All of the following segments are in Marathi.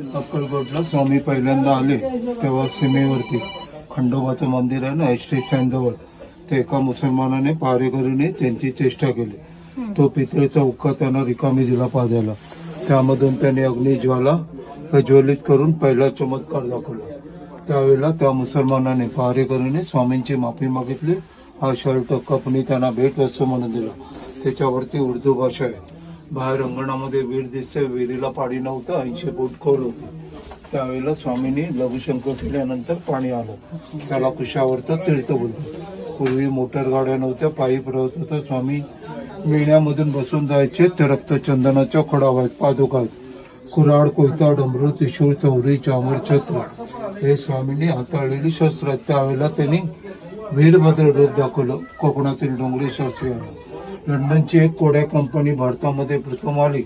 अक्कलकोटला स्वामी पहिल्यांदा आले तेव्हा सीमेवरती खंडोबाचं मंदिर आहे ना एस स्टेशन जवळ, ते एका मुसलमानाने पहारेकरीने त्यांची चेष्टा केली. तो पितळेचा हुक्का त्यांना रिकामी दिला पाजायला. त्यामधून त्यांनी अग्निज्वाला प्रज्वलित करून पहिला चमत्कार दाखवला. त्यावेळेला त्या मुसलमानाने पहारेकरीने स्वामींची माफी मागितली. हा शर्ट कपनी त्यांना भेट वस्तू म्हणून दिला. त्याच्यावरती उर्दू भाषा आहे. बाहेर अंगणामध्ये विहीर दिसते, विहिरीला पाणी नव्हतं, 80 फूट खोल होती. त्यावेळेला स्वामींनी लघुशंकर केल्यानंतर पाणी आलं. त्याला कुशावर्त तीर्थ बोलतो. पूर्वी मोटर गाड्या नव्हत्या, पायी प्रवास होता. स्वामी मेण्यामधून बसून जायचे. ते रक्तचंदनाच्या खोडावात पादुका, कुऱ्हाड, कोयता, डमरू, त्रिशूळ, चौरी, चामर, छत्र हे स्वामींनी हाताळलेली शस्त्र आहेत. त्यावेळेला त्यांनी वीरभद्र रूप दाखवलं. कोकणातील डोंगरी शास्त्री लंडनची एक कोड्या कंपनी भारतामध्ये प्रथम आली.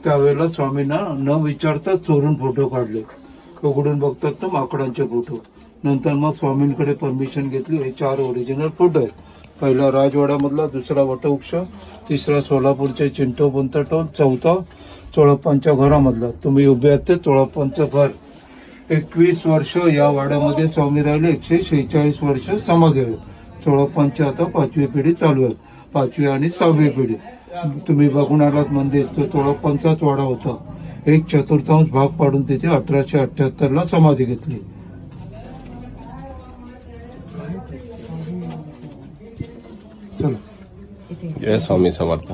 त्यावेळेला स्वामींना न विचारता चोरून फोटो काढले. उघडून बघतात तर माकडांचे फोटो. नंतर मग स्वामींकडे परमिशन घेतली. हे 4 ओरिजिनल फोटो आहेत. पहिला राजवाड्यामधला, दुसरा वटवृक्ष, तिसरा सोलापूरचे चिंटो बुंतटो, चौथा चोळप्पांच्या घरामधला. तुम्ही उभे आहात ते चोळप्पांचं घर. 21 वर्ष या वाड्यामध्ये स्वामी राहिले. 146 वर्ष समाधी आहे. चोळप्पांची आता 5वी पिढी चालू आहे. 5वी आणि 6वी पिढी. तुम्ही बघून आलात मंदिर, तो चोळप्पांचाच वाडा होता. 1/4 भाग पाडून तिथे 1878ला समाधी घेतली. चलो. जय स्वामी समर्थ.